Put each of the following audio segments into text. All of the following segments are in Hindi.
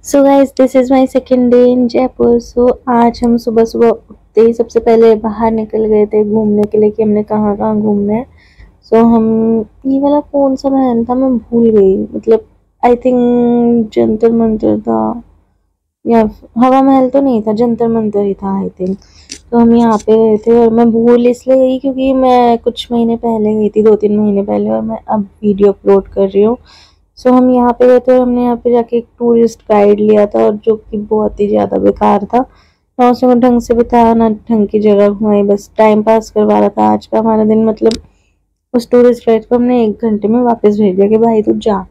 So guys, this is my second day in Jaipur. सो आज हम सुबह सुबह उठते ही सबसे पहले बाहर निकल गए थे घूमने के लिए कि हमने कहाँ कहाँ घूमना है। सो हम ये वाला कौन सा महल था मैं भूल गई, मतलब आई थिंक जंतर मंतर था या हवा महल तो नहीं था, जंतर मंतर ही था आई थिंक। तो हम यहाँ पे गए थे और मैं भूल इसलिए गई क्योंकि मैं कुछ महीने पहले गई थी, 2-3 महीने पहले, और मैं अब वीडियो अपलोड कर रही हूँ। सो हम यहाँ पे गए थे और हमने यहाँ पे जाके एक टूरिस्ट गाइड लिया था और जो कि बहुत ही ज़्यादा बेकार था। ना उसने ढंग से बताया ना ढंग की जगह घुमाई, बस टाइम पास करवा रहा था। आज का हमारा दिन मतलब उस टूरिस्ट गाइड को हमने 1 घंटे में वापस भेज दिया कि भाई तू जा।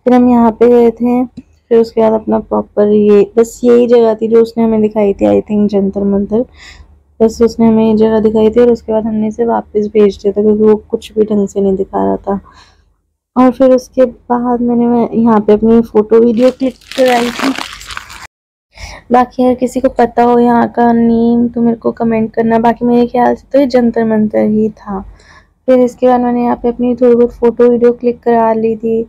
फिर हम यहाँ पे गए थे। फिर उसके बाद अपना प्रॉपर ये बस यही जगह थी जो उसने हमें दिखाई थी, आई थिंक जंतर मंतर। बस उसने हमें ये जगह दिखाई थी और उसके बाद हमने इसे वापस भेज दिया था क्योंकि वो कुछ भी ढंग से नहीं दिखा रहा था। और फिर उसके बाद मैं यहाँ पे अपनी फोटो वीडियो क्लिक कराई थी। बाकी अगर किसी को पता हो यहाँ का नेम तो मेरे को कमेंट करना। बाकी मेरे ख्याल से तो ये जंतर मंतर ही था। फिर इसके बाद मैंने यहाँ पे अपनी थोड़ी बहुत फोटो वीडियो क्लिक करा ली थी।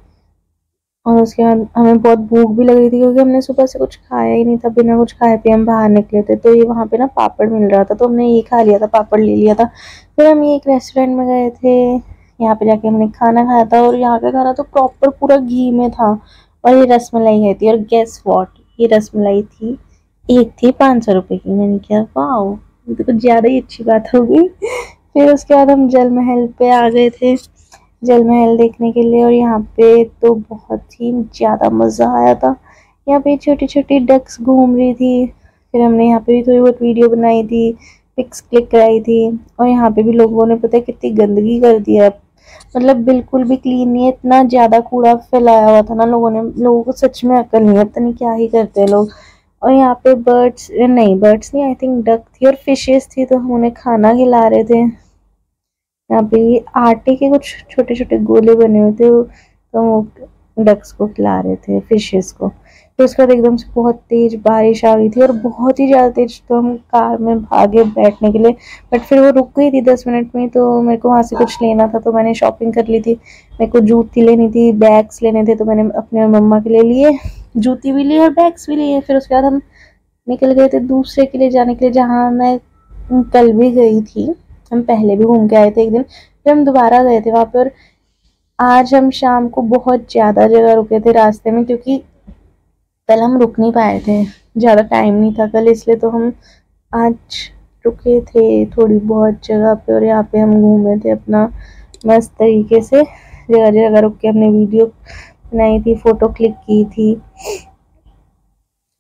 और उसके बाद हमें बहुत भूख भी लग रही थी क्योंकि हमने सुबह से कुछ खाया ही नहीं था। बिना कुछ खाए पिए हम बाहर निकले थे, तो ये वहाँ पे ना पापड़ मिल रहा था तो हमने ये खा लिया था, पापड़ ले लिया था। फिर हम ये एक रेस्टोरेंट में गए थे, यहाँ पे जाके हमने खाना खाया था और यहाँ का खाना तो प्रॉपर पूरा घी में था। और ये रसमलाई है थी और गेस व्हाट, ये रसमलाई थी, एक थी 500 रुपए की। मैंने कहा वाह, ये तो कुछ ज़्यादा ही अच्छी बात हो गई। फिर उसके बाद हम जल महल पे आ गए थे, जल महल देखने के लिए। और यहाँ पे तो बहुत ही ज़्यादा मज़ा आया था। यहाँ पे छोटी छोटी डक्स घूम रही थी। फिर हमने यहाँ पे भी थोड़ी बहुत वीडियो बनाई थी, पिक्स क्लिक कराई थी। और यहाँ पे भी लोगों ने पता है कितनी गंदगी कर दिया है, मतलब बिल्कुल भी क्लीन नहीं है, इतना ज़्यादा कूड़ा फैलाया हुआ था ना लोगों ने। लोगों को सच में अकल नहीं है, पता नहीं क्या ही करते हैं लोग। और यहाँ पे बर्ड्स नहीं, आई थिंक डक थी और फिशेस थी, तो हम उन्हें खाना खिला रहे थे। यहाँ पे ये आटे के कुछ छोटे छोटे गोले बने हुए थे, तो वो डक्स को खिला रहे थे, फिशेस को। तो उसके बाद एकदम से बहुत तेज बारिश आ गई थी और बहुत ही ज़्यादा तेज, तो हम कार में भागे बैठने के लिए। बट फिर वो रुक गई थी 10 मिनट में, तो मेरे को वहाँ से कुछ लेना था तो मैंने शॉपिंग कर ली थी। मेरे को जूती लेनी थी, बैग्स लेने थे, तो मैंने अपने और मम्मा के लिए लिए, जूती भी ली और बैग्स भी लिए। फिर उसके बाद हम निकल गए थे दूसरे के लिए जाने के लिए, जहाँ मैं कल भी गई थी। हम पहले भी घूम के आए थे एक दिन, फिर हम दोबारा गए थे वहाँ पे। और आज हम शाम को बहुत ज़्यादा जगह रुके थे रास्ते में क्योंकि कल हम रुक नहीं पाए थे, ज़्यादा टाइम नहीं था कल, इसलिए तो हम आज रुके थे थोड़ी बहुत जगह पे। और यहाँ पे हम घूमे थे अपना मस्त तरीके से, जगह जगह रुक के हमने वीडियो बनाई थी, फ़ोटो क्लिक की थी।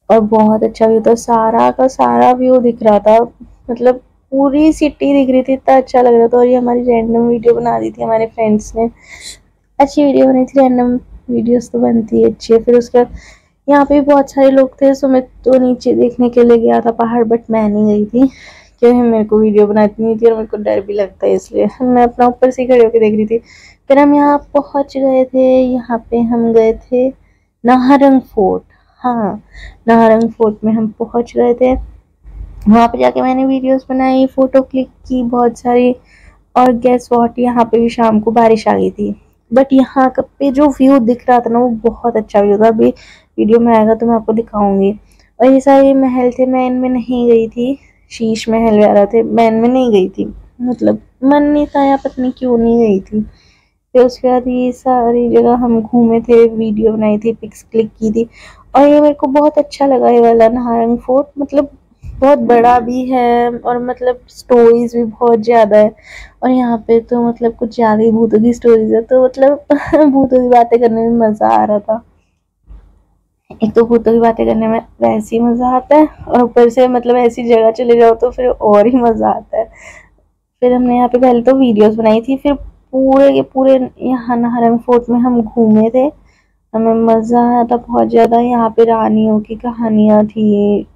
और बहुत अच्छा व्यू था, सारा का सारा व्यू दिख रहा था, मतलब पूरी सिटी दिख रही थी, इतना अच्छा लग रहा था। और ये हमारी रैंडम वीडियो बना दी थी हमारे फ्रेंड्स ने, अच्छी वीडियो बनी थी। रैंडम वीडियोस तो बनती है अच्छी है। फिर उसके बाद यहाँ पे भी बहुत सारे लोग थे, सो मैं तो नीचे देखने के लिए गया था पहाड़, बट मैं नहीं गई थी क्योंकि मेरे को वीडियो बनाती नहीं थी और मेरे को डर भी लगता है, इसलिए मैं अपना ऊपर से खड़े होकर देख रही थी। फिर हम यहाँ पहुँच गए थे, यहाँ पे हम गए थे नाहरंग फोर्ट। हाँ, नाहरंग फोर्ट में हम पहुँच गए थे। वहाँ पे जाके मैंने वीडियोस बनाई, फ़ोटो क्लिक की बहुत सारी। और गेस व्हाट, यहाँ पे भी शाम को बारिश आ गई थी, बट यहाँ का पे जो व्यू दिख रहा था ना वो बहुत अच्छा व्यू था। अभी वीडियो में आएगा तो मैं आपको दिखाऊंगी। और ये सारे महल थे, मैं इनमें नहीं गई थी, शीश महल वगैरह थे, मैं इनमें नहीं गई थी, मतलब मन नहीं था या पता नहीं क्यों नहीं गई थी। फिर उसके बाद ये सारी जगह हम घूमे थे, वीडियो बनाई थी, पिक्स क्लिक की थी। और ये मेरे को बहुत अच्छा लगा ये वाला नाहरंग फोर्ट, मतलब बहुत बड़ा भी है और मतलब स्टोरीज भी बहुत ज़्यादा है। और यहाँ पे तो मतलब कुछ ज़्यादा ही भूतों की स्टोरीज है, तो मतलब भूतों की बातें करने में मज़ा आ रहा था। एक तो भूतों की बातें करने में वैसे ही मज़ा आता है और ऊपर से मतलब ऐसी जगह चले जाओ तो फिर और ही मज़ा आता है। फिर हमने यहाँ पे पहले तो वीडियोस बनाई थी, फिर पूरे के पूरे यहाँ नाहरंग फोर्ट में हम घूमे थे, हमें मज़ा आया था बहुत ज़्यादा। यहाँ पे रानियों की कहानियाँ थी,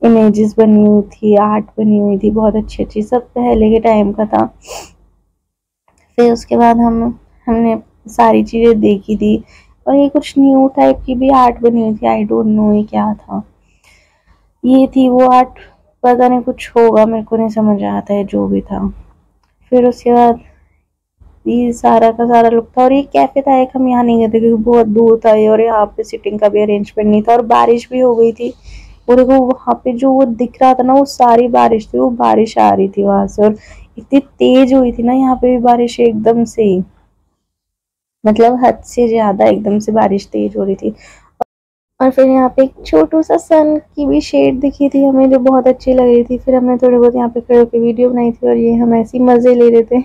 इमेजेस बनी हुई थी, आर्ट बनी हुई थी, बहुत अच्छी अच्छी, सब पहले के टाइम का था। फिर उसके बाद हमने सारी चीज़ें देखी थी। और ये कुछ न्यू टाइप की भी आर्ट बनी हुई थी, आई डोंट नो ये क्या था, ये थी वो आर्ट, पता नहीं कुछ होगा, मेरे को नहीं समझ आता है जो भी था। फिर उसके बाद ये सारा का सारा लुक था। और ये कैफे था एक, हम यहाँ नहीं गए थे क्योंकि बहुत दूर था ये, और यहाँ पे सिटिंग का भी अरेंजमेंट नहीं था और बारिश भी हो गई थी। और देखो वहाँ पे जो वो दिख रहा था ना, वो सारी बारिश थी, वो बारिश आ रही थी वहां से, और इतनी तेज हुई थी ना यहाँ पे भी बारिश एकदम से ही, मतलब हद से ज्यादा एकदम से बारिश तेज हो रही थी। और फिर यहाँ पे एक छोटू सा सन की भी शेड दिखी थी हमें, जो बहुत अच्छी लग रही थी। फिर हमने थोड़ी बहुत यहाँ पे खड़े होकर वीडियो बनाई थी, और ये हम ऐसे ही मजे ले रहे थे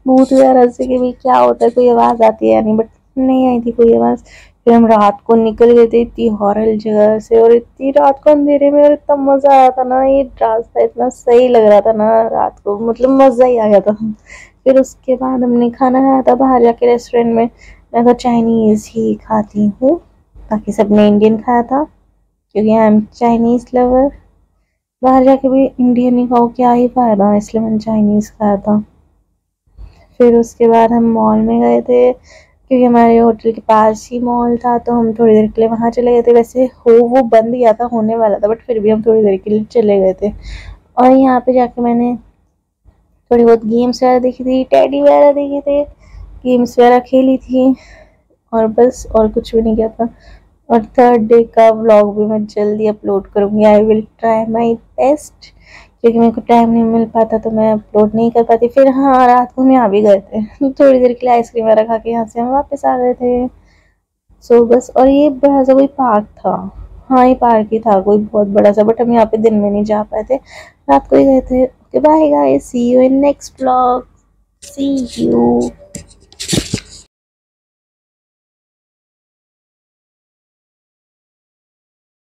भूत वगैरह से कि भाई क्या होता है, कोई आवाज आती है या नहीं, बट नहीं आई थी कोई आवाज। फिर हम रात को निकल गए थे इतनी हॉरर जगह से, और इतनी रात को अंधेरे में, और इतना मजा आया था ना, ये रास्ता इतना सही लग रहा था ना रात को, मतलब मजा ही आ गया था। फिर उसके बाद हमने खाना खाया था बाहर जाके रेस्टोरेंट में। मैं तो चाइनीज ही खाती हूँ, बाकी सबने इंडियन खाया था क्योंकि आई एम चाइनीज लवर। बाहर जाके भी इंडियन ही खाओ, क्या ही फायदा, इसलिए मैंने चाइनीज खाया था। फिर उसके बाद हम मॉल में गए थे क्योंकि हमारे होटल के पास ही मॉल था, तो हम थोड़ी देर के लिए वहां चले गए थे। वैसे वो बंद किया था, होने वाला था, बट फिर भी हम थोड़ी देर के लिए चले गए थे। और यहाँ पे जाके मैंने थोड़ी बहुत गेम्स वगैरह देखी थी, टेडी वगैरह देखे थे, गेम्स वगैरह खेली थी, और बस और कुछ भी नहीं किया था। और थर्ड डे का व्लॉग भी मैं जल्दी अपलोड करूँगी, I will try my best, क्योंकि मेरे को टाइम नहीं मिल पाता तो मैं अपलोड नहीं कर पाती। फिर हाँ, रात को हम यहाँ भी गए थे थोड़ी देर के लिए आइसक्रीम वगैरह खा के यहाँ से हम वापस आ गए थे। सो बस। और ये बड़ा सा कोई पार्क था, हाँ ये पार्क ही था कोई बहुत बड़ा सा, बट हम यहाँ पे दिन में नहीं जा पाए थे, रात को ही गए थे। Okay bye guys, see you in next vlog, see you.